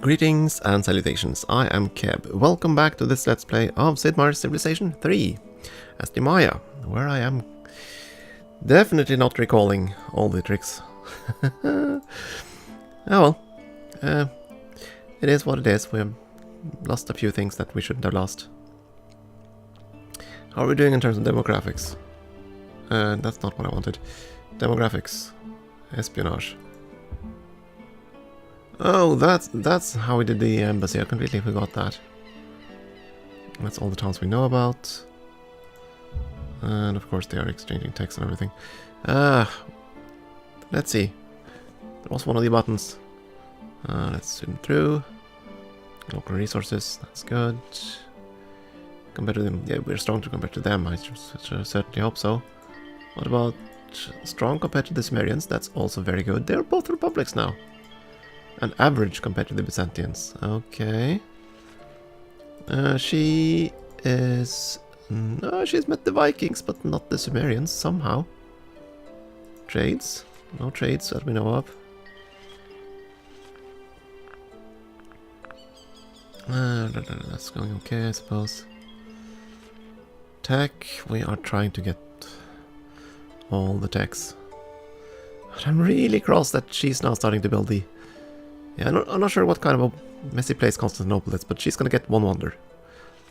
Greetings and salutations, I am Keb. Welcome back to this Let's Play of Sid Meier's Civilization 3 as Sid Meier, where I am definitely not recalling all the tricks. Oh well, it is what it is. We have lost a few things that we shouldn't have lost. How are we doing in terms of demographics? That's not what I wanted. Demographics. Espionage. Oh, that's how we did the embassy. I completely forgot that. That's all the towns we know about. And of course they are exchanging text and everything. Let's see. There was one of the buttons. Let's zoom through. Local resources, that's good. Compared to them, yeah, we're strong to compare to them. I certainly hope so. What about strong compared to the Sumerians? That's also very good. They're both republics now. And average compared to the Byzantines. Okay. She is... No, she's met the Vikings, but not the Sumerians, somehow. Trades? No trades that we know of. That's going okay, I suppose. Tech, we are trying to get all the techs. But I'm really cross that she's now starting to build the... Yeah, I'm not sure what kind of a messy place Constantinople is, but she's gonna get one wonder.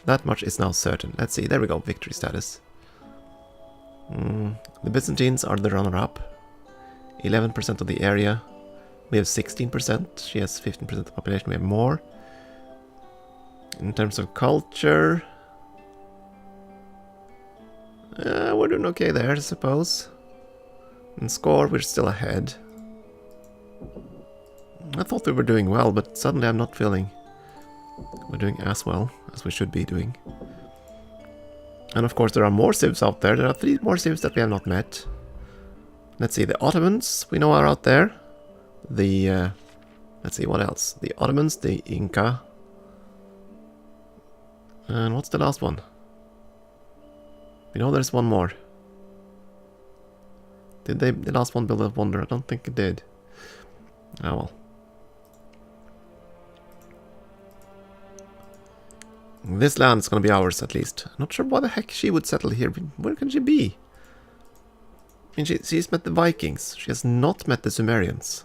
That much is now certain. Let's see, there we go, victory status. The Byzantines are the runner-up. 11% of the area. We have 16%. She has 15% of the population. We have more. In terms of culture... we're doing okay there, I suppose. In score, we're still ahead. I thought we were doing well, but suddenly I'm not feeling we're doing as well as we should be doing. And of course there are more civs out there. There are 3 more civs that we have not met. Let's see, the Ottomans we know are out there. The, let's see, what else? The Ottomans, the Inca. And what's the last one? We know there's one more. Did the last one build a wonder? I don't think it did. Oh well. This land is going to be ours, at least. Not sure why the heck she would settle here. Where can she be? I mean, she's met the Vikings. She has not met the Sumerians.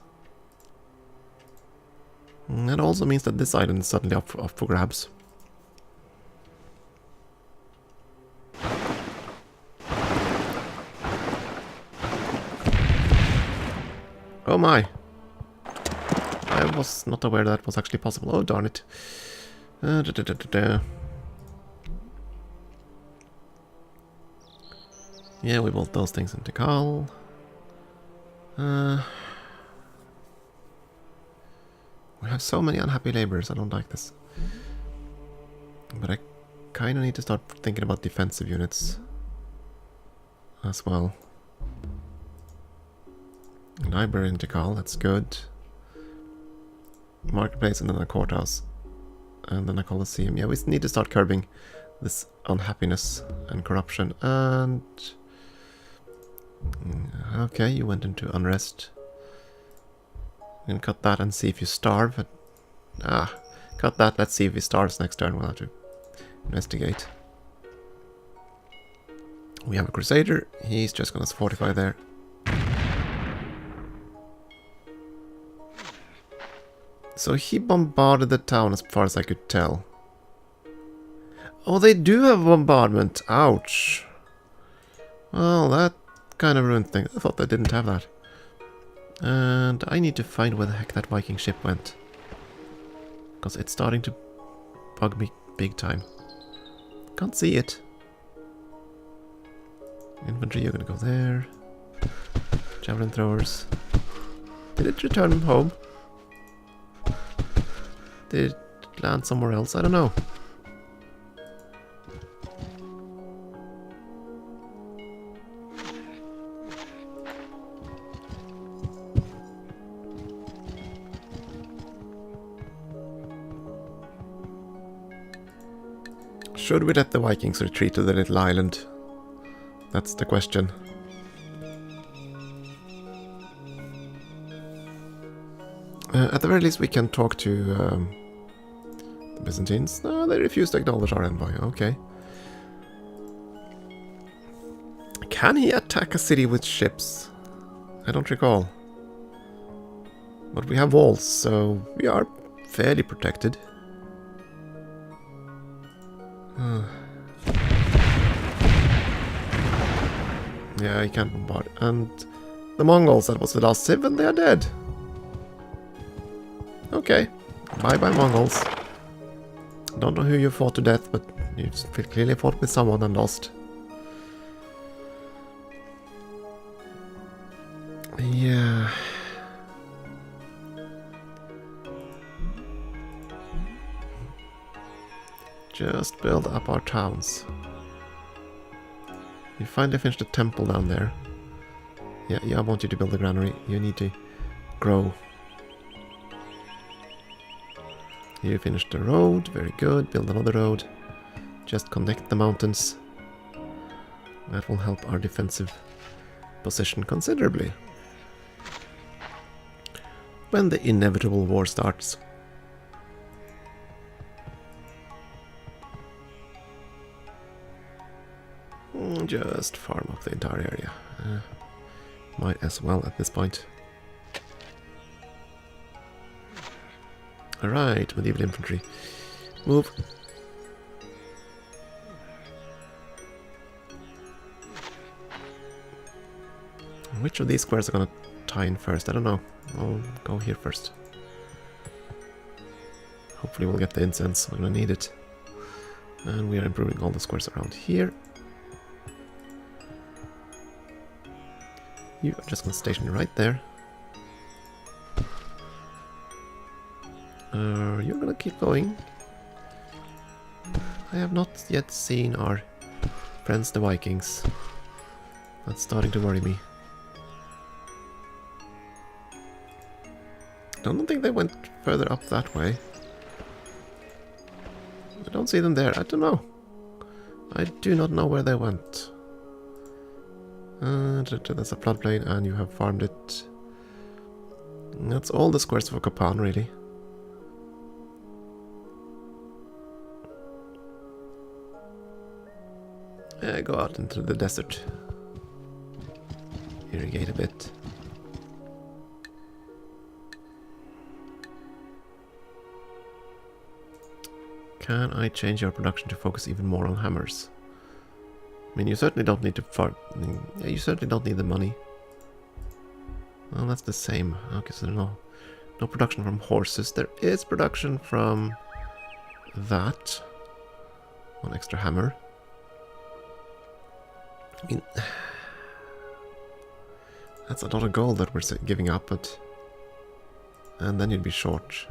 And that also means that this island is suddenly up for grabs. Oh my! I was not aware that was actually possible. Oh, darn it. Yeah, we built those things into Tikal. We have so many unhappy laborers, I don't like this. But I kind of need to start thinking about defensive units as well. Library in Tikal, that's good. Marketplace and then a courthouse. And then a coliseum. Yeah, we need to start curbing this unhappiness and corruption. And... okay, you went into unrest. You can cut that and see if you starve. Cut that, let's see if he starves next turn. We'll have to investigate. We have a crusader. He's just gonna fortify there. So he bombarded the town as far as I could tell. Oh, they do have bombardment. Ouch. Well, that kind of ruined things. I thought they didn't have that. And I need to find where the heck that Viking ship went. Because it's starting to bug me big time. Can't see it. Infantry, you're gonna go there. Javelin throwers. Did it return home? Did it land somewhere else? I don't know. Should we let the Vikings retreat to the little island? That's the question. At the very least, we can talk to the Byzantines. No, they refuse to acknowledge our envoy. Okay. Can he attack a city with ships? I don't recall. But we have walls, so we are fairly protected. Yeah, he can't bombard. And the Mongols, that was the last civ, and they are dead. Okay. Bye-bye, Mongols. Don't know who you fought to death, but you clearly fought with someone and lost. Yeah. Just build up our towns. You finally finished the temple down there. Yeah, I want you to build a granary. You need to grow. You finished the road. Very good. Build another road. Just connect the mountains. That will help our defensive position considerably. When the inevitable war starts. Just farm up the entire area. Might as well at this point. Alright, medieval infantry. Move. Which of these squares are gonna tie in first? I don't know. I'll go here first. Hopefully we'll get the incense. We're gonna need it. And we are improving all the squares around here. You are just gonna station right there. You're gonna keep going. I have not yet seen our friends the Vikings. That's starting to worry me. I don't think they went further up that way. I don't see them there. I don't know. I do not know where they went. That's a floodplain, and you have farmed it. That's all the squares for Kapan, really. Go out into the desert. Irrigate a bit. Can I change your production to focus even more on hammers? I mean, you certainly don't need to farm. Yeah, you certainly don't need the money. Well, that's the same. Okay, so there's no production from horses. There is production from that. One extra hammer. I mean, that's a lot of gold that we're giving up, but... And then you'd be short.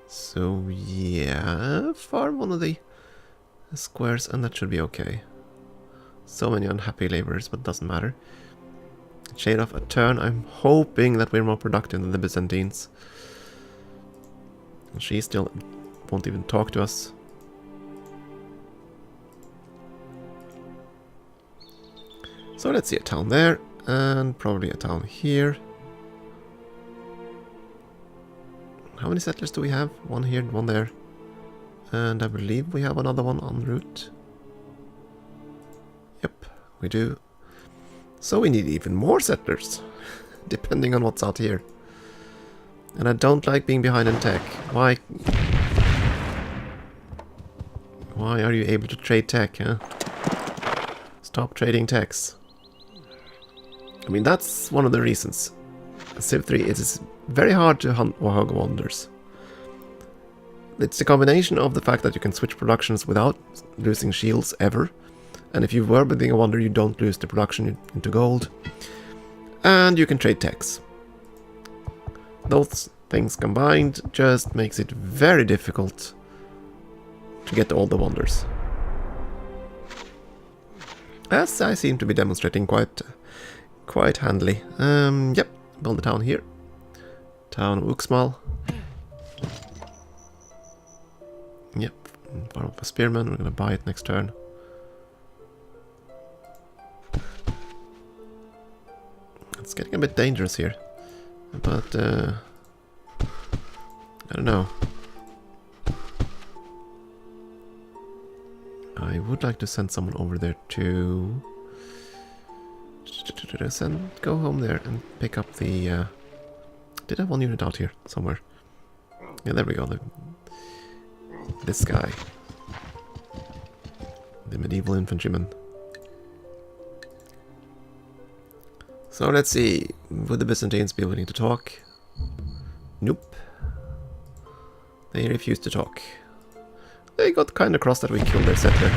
So, yeah, farm one of the squares and that should be okay. So many unhappy laborers, but it doesn't matter. Shade off a turn. I'm hoping that we're more productive than the Byzantines. She still won't even talk to us. So let's see a town there, and probably a town here. How many settlers do we have? One here, one there. And I believe we have another one en route. Yep, we do. So we need even more settlers, depending on what's out here. And I don't like being behind in tech. Why are you able to trade tech, huh? Stop trading techs. I mean, that's one of the reasons. Civ 3, it is very hard to hunt Wahog wonders. It's the combination of the fact that you can switch productions without losing shields ever. And if you were building a wonder, you don't lose the production into gold. And you can trade techs. Those things combined just makes it very difficult to get all the wonders. As I seem to be demonstrating quite handily. Yep, build the town here. Town of Uxmal. Yep, farm up a spearman. We're gonna buy it next turn. It's getting a bit dangerous here. But, I don't know. I would like to send someone over there to... Go home there and pick up the... Did I have one unit out here somewhere? Yeah, there we go. This guy. The medieval infantryman. So let's see. Would the Byzantines be willing to talk? Nope. They refuse to talk. They got kind of cross that we killed their settler.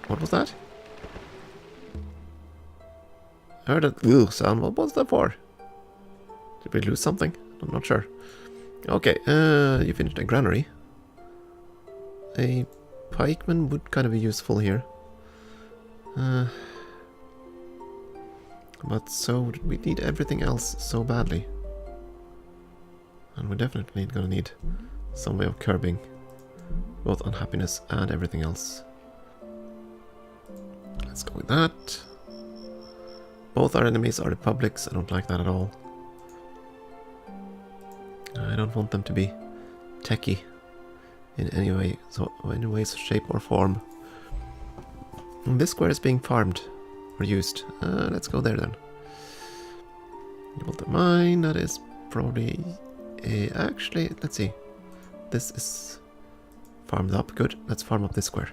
What was that? I heard a sound. What was that for? Did we lose something? I'm not sure. Okay, you finished a granary. A pikeman would kind of be useful here. But so we need everything else so badly. And we're definitely gonna need some way of curbing both unhappiness and everything else. Let's go with that. Both our enemies are republics. I don't like that at all. I don't want them to be techie in any way, shape or form. And this square is being farmed or used. Let's go there then. You built a mine. That is probably actually, let's see. This is farmed up. Good. Let's farm up this square.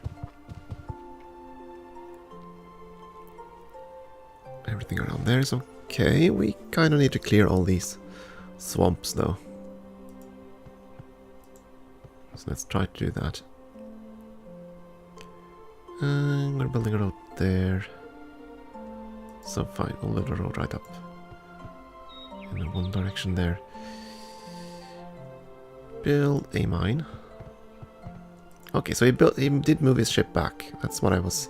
Everything around there is okay. We kind of need to clear all these swamps though. So let's try to do that. We're building a road there. So fine, we'll build a road right up in one direction there. Build a mine. Okay, so he did move his ship back. That's what I was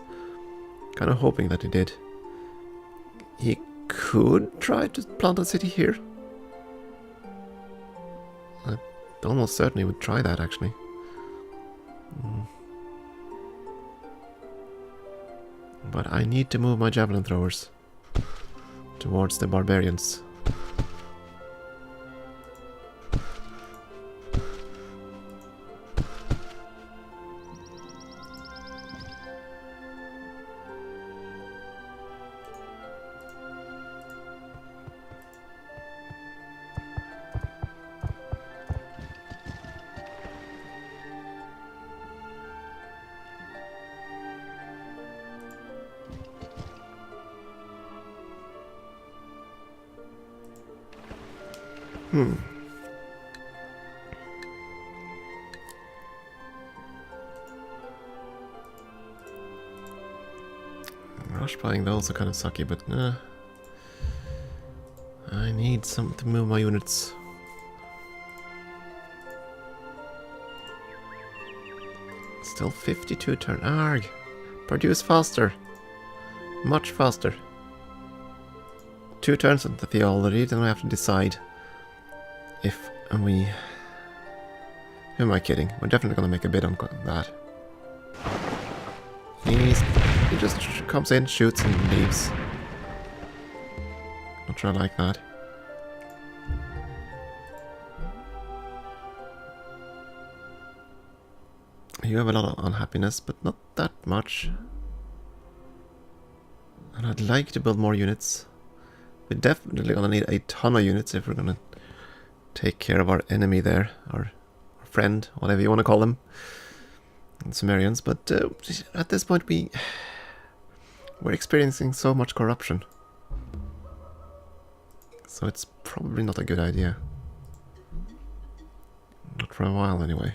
kind of hoping that he did. He could try to plant a city here. I almost certainly would try that, actually. But I need to move my javelin throwers towards the barbarians. Rush buying those are kind of sucky, but I need some to move my units. Still 52 turn. Arg! Produce faster. Much faster. 2 turns into the theology, then I have to decide if we... Who am I kidding? We're definitely going to make a bid on that. He just comes in, shoots and leaves. Not sure I like that. You have a lot of unhappiness, but not that much. And I'd like to build more units. We're definitely gonna need a ton of units if we're gonna take care of our enemy there, our friend, whatever you want to call them, Sumerians. But at this point we're experiencing so much corruption, so it's probably not a good idea. Not for a while, anyway.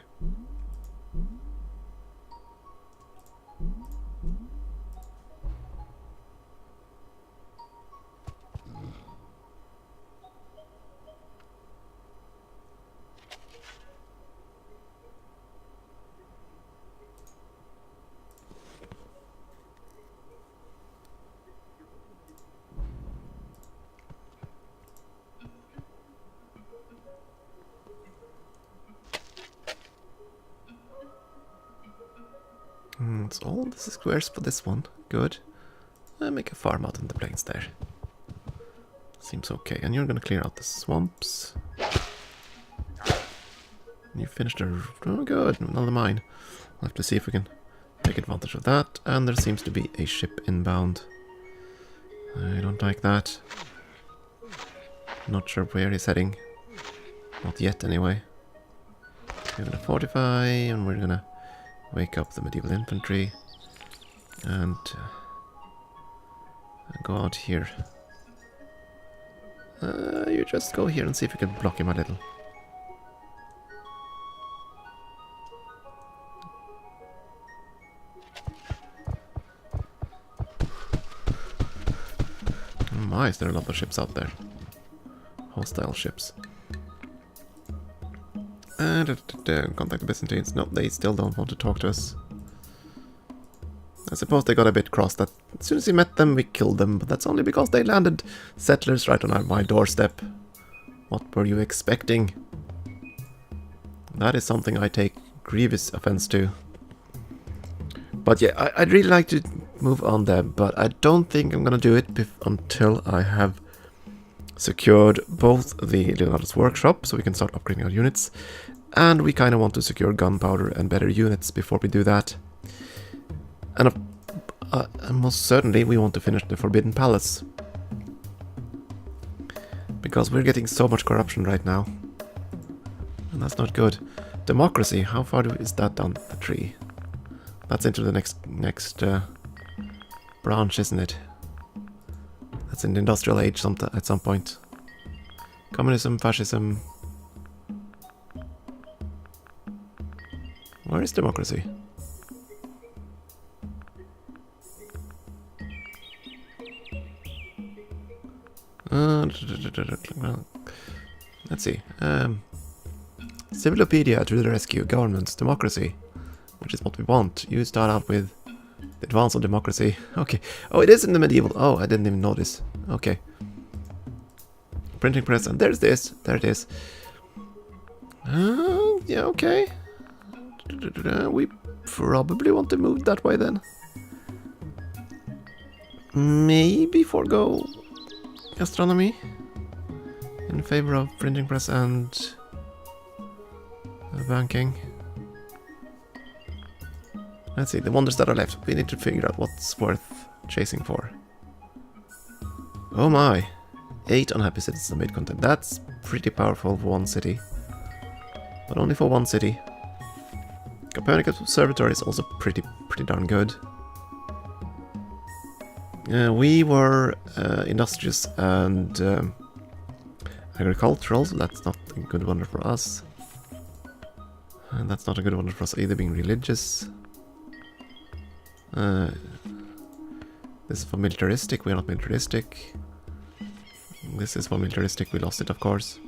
It's all the squares for this one. Good. make a farm out in the plains there. Seems okay. And you're gonna clear out the swamps. You finished the... Oh, good. Another mine. We'll have to see if we can take advantage of that. And there seems to be a ship inbound. I don't like that. Not sure where he's heading. Not yet, anyway. We're gonna fortify, and we're gonna wake up the medieval infantry. And go out here. You just go here and see if you can block him a little. My, is there a lot of ships out there? Hostile ships. Contact the Byzantines. No, they still don't want to talk to us. I suppose they got a bit cross that as soon as we met them, we killed them. But that's only because they landed settlers right on my doorstep. What were you expecting? That is something I take grievous offense to. But yeah, I'd really like to move on there, but I don't think I'm gonna do it until I have secured both the Leonardo's workshop, so we can start upgrading our units, and we kind of want to secure gunpowder and better units before we do that. And most certainly we want to finish the Forbidden Palace, because we're getting so much corruption right now, and that's not good. Democracy, how far is that down the tree? That's into the next branch, isn't it? That's in the industrial age at some point. Communism, fascism. Where is democracy? Let's see. Civilopedia to the rescue. Governments, democracy, which is what we want. You start out with the advance of democracy. Okay. Oh, it is in the medieval. Oh, I didn't even notice. Okay. Printing press, and there's this. There it is. Yeah, okay. We probably want to move that way then. Maybe forego astronomy in favor of printing press and banking. Let's see, the wonders that are left. We need to figure out what's worth chasing for. Oh my! 8 unhappy citizens of mid-content. That's pretty powerful for one city. But only for one city. Copernicus Observatory is also pretty darn good. We were industrious and agricultural, so that's not a good wonder for us. And that's not a good wonder for us either, being religious. This is for militaristic, we're not militaristic. This is for militaristic, we lost it of course.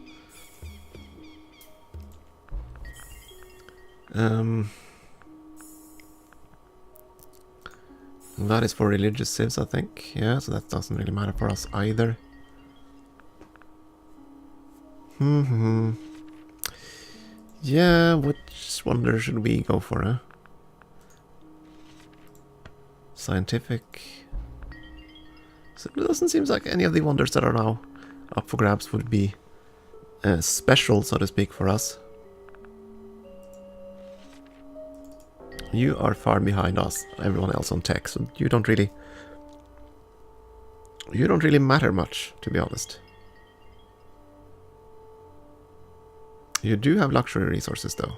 That is for religious civs, I think. Yeah, so that doesn't really matter for us either. Yeah, which wonder should we go for, huh? Scientific. So it doesn't seem like any of the wonders that are now up for grabs would be special, so to speak, for us. You are far behind us, everyone else on tech, so you don't really matter much, to be honest. You do have luxury resources though.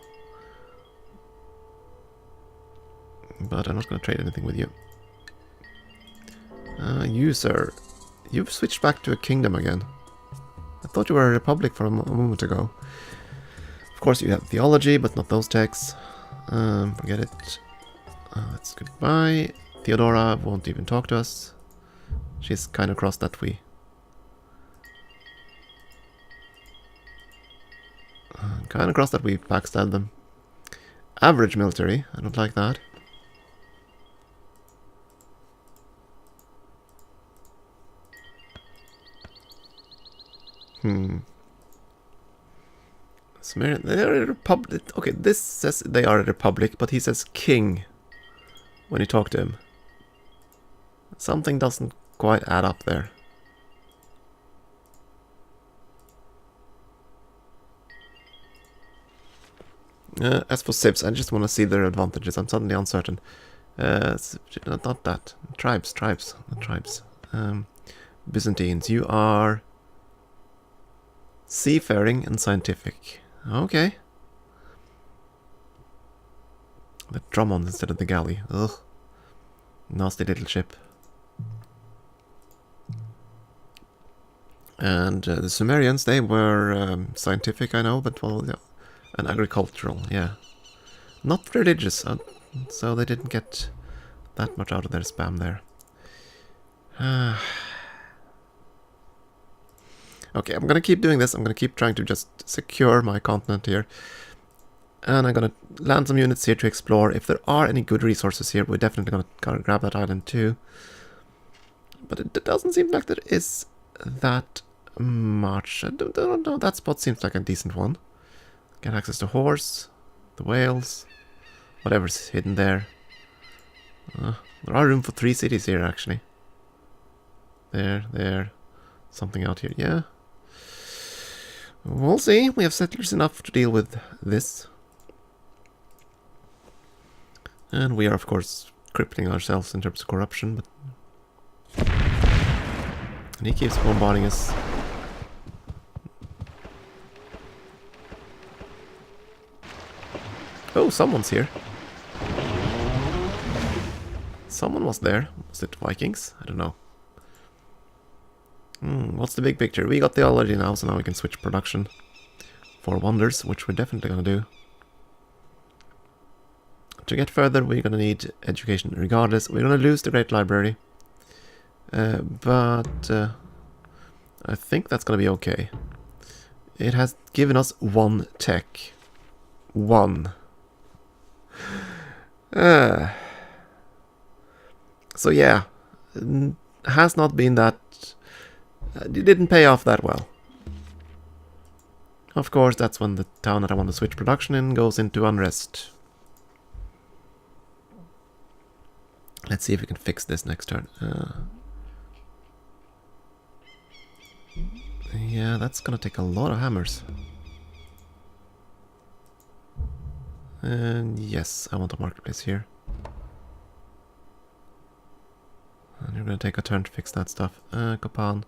But I'm not going to trade anything with you. You, sir, you've switched back to a kingdom again. I thought you were a republic from a moment ago. Of course you have theology, but not those texts. Forget it. That's goodbye. Theodora won't even talk to us. She's kind of cross that we... kind of cross that we backstabbed them. Average military. I don't like that. They're a republic. Okay, this says they are a republic, but he says king when you talk to him. Something doesn't quite add up there. As for civs, I just want to see their advantages. I'm suddenly uncertain. Not that. Tribes. Byzantines, you are seafaring and scientific. Okay. The Drummond instead of the galley. Ugh. Nasty little ship. And the Sumerians, they were scientific, I know, but well, yeah. And agricultural, yeah. Not religious, so they didn't get that much out of their spam there. Okay, I'm gonna keep doing this. I'm gonna keep trying to just secure my continent here. And I'm gonna land some units here to explore. If there are any good resources here, we're definitely gonna grab that island too. But it doesn't seem like there is that much. I don't know, that spot seems like a decent one. Get access to horse, the whales, whatever's hidden there. There are room for 3 cities here, actually. There. Something out here, yeah. We'll see. We have settlers enough to deal with this. And we are, of course, crippling ourselves in terms of corruption, but... And he keeps bombarding us. Oh, someone's here. Someone was there. Was it Vikings? I don't know. What's the big picture? We got the theology now, so now we can switch production for wonders, which we're definitely going to do. To get further, we're going to need education regardless. We're going to lose the Great Library. But I think that's going to be okay. It has given us 1 tech. 1. So yeah, has not been that... it didn't pay off that well. Of course, that's when the town that I want to switch production in goes into unrest. Let's see if we can fix this next turn. Yeah, that's gonna take a lot of hammers. And yes, I want a marketplace here. And you're gonna take a turn to fix that stuff. Copan.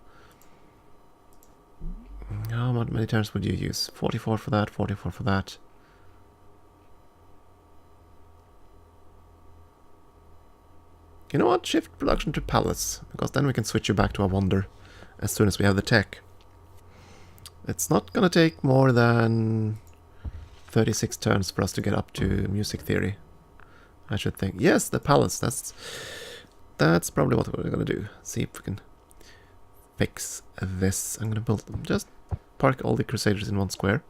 How many turns would you use? 44 for that, 44 for that. You know what? Shift production to palace, because then we can switch you back to a wonder as soon as we have the tech. It's not gonna take more than 36 turns for us to get up to music theory, I should think. Yes, the palace. That's probably what we're gonna do. See if we can fix this. I'm gonna build them. Just park all the crusaders in one square.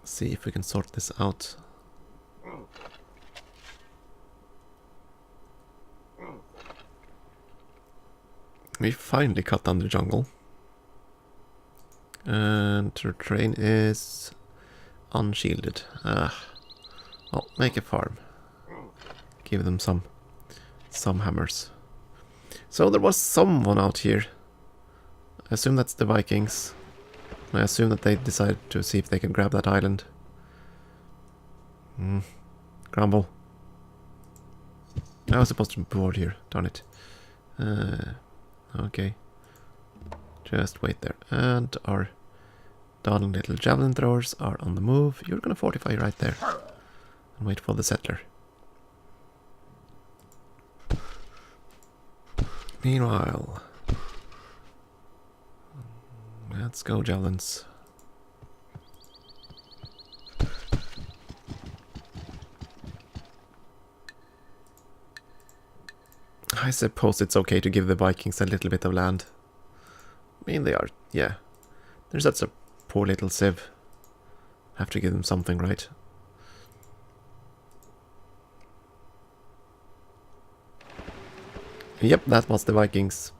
See if we can sort this out. We finally cut down the jungle. And the terrain is unshielded. Well, make a farm. Give them some hammers. So there was someone out here. I assume that's the Vikings. I assume that they decided to see if they can grab that island. Grumble. I was supposed to board here, darn it. Okay. Just wait there. And our darling little javelin throwers are on the move. You're gonna fortify right there. And wait for the settler. Meanwhile, let's go, javelins. I suppose it's okay to give the Vikings a little bit of land. I mean, they are, yeah. There's such a poor little civ. Have to give them something, right? Yep, that was the Vikings.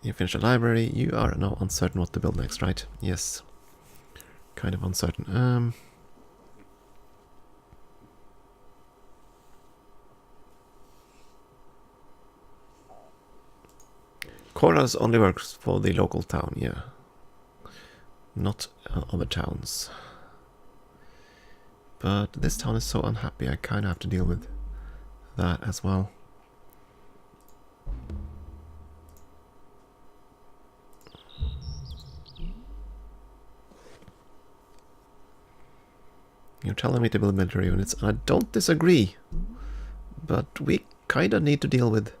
You finish a library. You are now uncertain what to build next, right? Yes. Kind of uncertain. Koras only works for the local town, yeah. Not other towns. But this town is so unhappy, I kind of have to deal with that as well. You're telling me to build military units, and I don't disagree. But we kind of need to deal with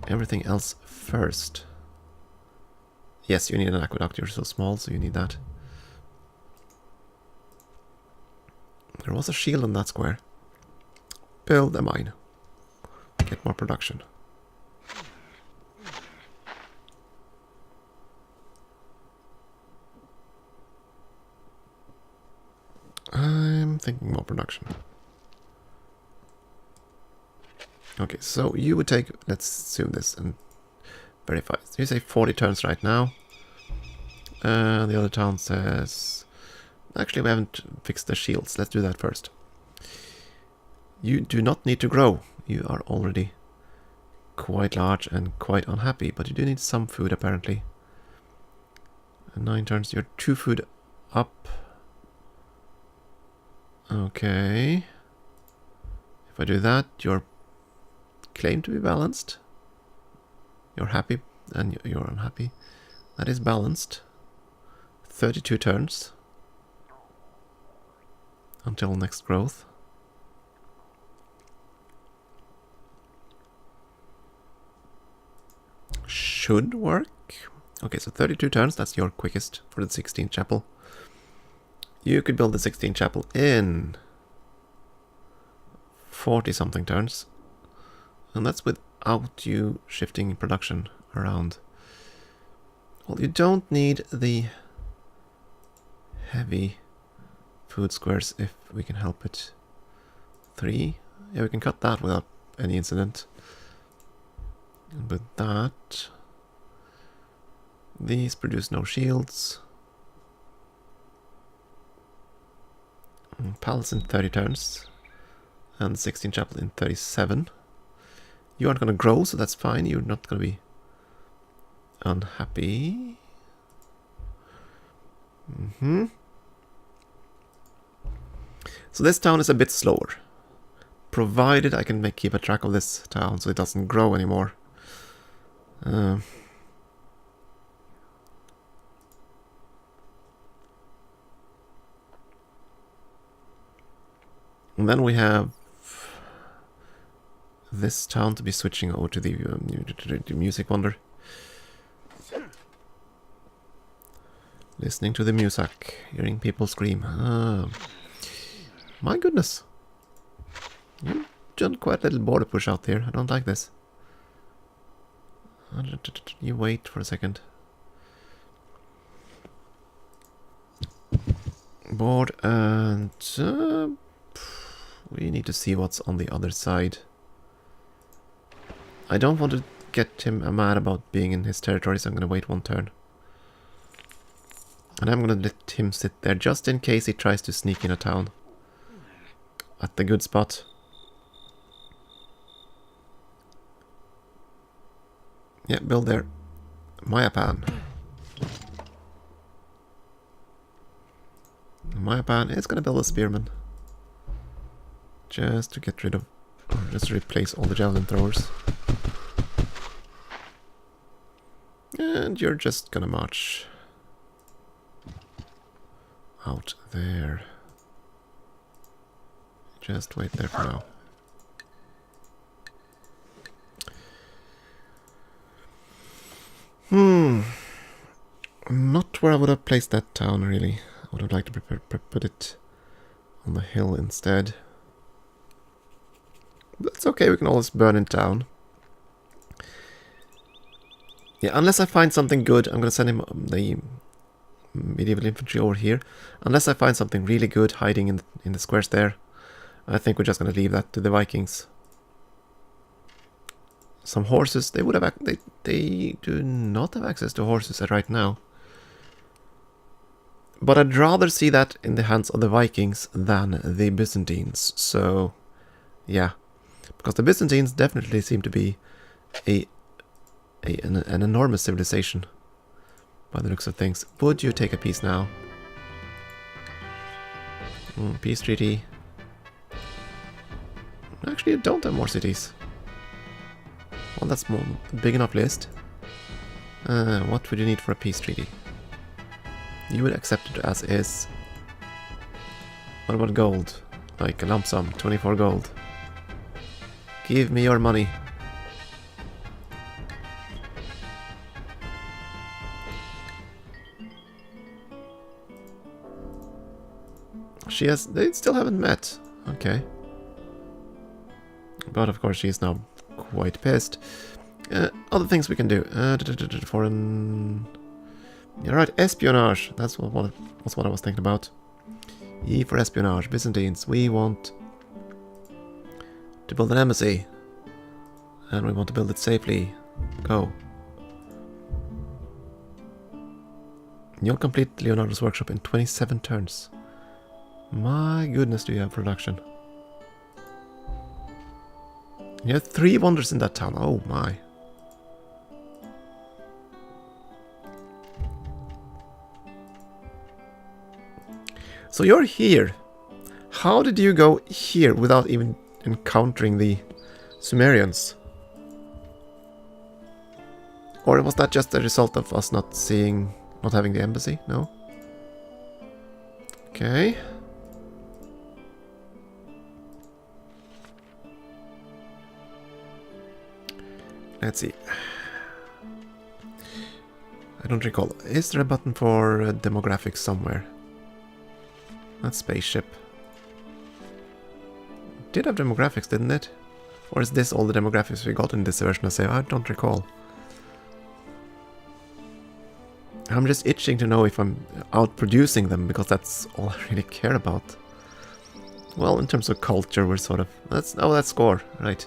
everything else first. Yes, you need an aqueduct, you're so small, so you need that. There was a shield on that square. Build a mine. Get more production. I'm thinking more production. Okay, so you would take, let's zoom this and verify. So you say 40 turns right now. The other town says, actually we haven't fixed the shields. Let's do that first. You do not need to grow. You are already quite large and quite unhappy, but you do need some food apparently. And 9 turns, you're 2 food up. Okay. If I do that, you're claimed to be balanced. You're happy and you're unhappy. That is balanced. 32 turns. Until next growth. Should work. Okay, so 32 turns, that's your quickest for the 16th chapel. You could build the 16th chapel in 40 something turns. And that's without you shifting production around. Well, you don't need the heavy food squares if we can help it. 3. Yeah, we can cut that without any incident. And with that, these produce no shields. Palace in 30 turns. And 16 chapel in 37. You aren't going to grow, so that's fine. You're not going to be unhappy. So this town is a bit slower. Provided I can keep a track of this town so it doesn't grow anymore. And then we have this town to be switching over to the music wonder. Listening to the music, hearing people scream. My goodness. You've done quite a little border push out there. I don't like this. You wait for a second. Board and we need to see what's on the other side. I don't want to get him mad about being in his territory, so I'm going to wait 1 turn. And I'm going to let him sit there just in case he tries to sneak in a town. At the good spot. Yeah, build there. Mayapan. Mayapan is going to build a spearman. Just to get rid of, or just to replace all the javelin throwers. And you're just gonna march out there. Just wait there for now. Not where I would have placed that town, really. I would have liked to put it on the hill instead. That's okay, we can always burn it down. Yeah, unless I find something good, I'm going to send him the medieval infantry over here. Unless I find something really good hiding in the squares there, I think we're just going to leave that to the Vikings. Some horses, they would have they do not have access to horses right now. But I'd rather see that in the hands of the Vikings than the Byzantines. So, yeah. Because the Byzantines definitely seem to be a an enormous civilization, by the looks of things. Would you take a peace now? Peace treaty. Actually, you don't have more cities. Well, that's more big enough list. What would you need for a peace treaty? You would accept it as is. What about gold? Like a lump sum, 24 gold. Give me your money. They still haven't met. Okay. But of course she's now quite pissed. Other things we can do. Foreign... You're right, espionage. That's what I was thinking about. E for espionage. Byzantines. We want to build an embassy. And we want to build it safely. Go. You'll complete Leonardo's workshop in 27 turns. My goodness, do you have production. You have 3 wonders in that town. Oh my. So you're here. How did you go here without even encountering the Sumerians? Or was that just a result of us not having the embassy? No? Okay. Let's see. I don't recall. Is there a button for demographics somewhere? That spaceship. Did have demographics, didn't it? Or is this all the demographics we got in this version of Save? I don't recall. I'm just itching to know if I'm outproducing them, because that's all I really care about. Well, in terms of culture, we're sort of... that's score, right.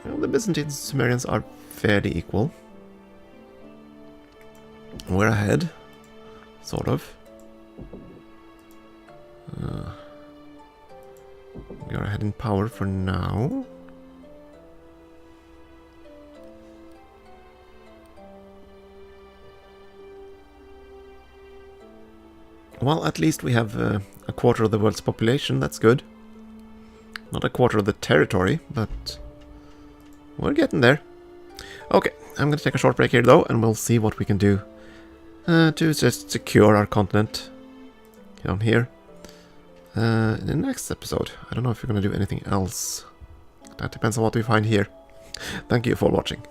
Well, the Byzantines and Sumerians are fairly equal. We're ahead. Sort of. We are ahead in power for now. Well, at least we have a quarter of the world's population, that's good. Not a quarter of the territory, but we're getting there. Okay, I'm going to take a short break here though, and we'll see what we can do to just secure our continent down here. In the next episode, I don't know if we're going to do anything else. That depends on what we find here. Thank you for watching.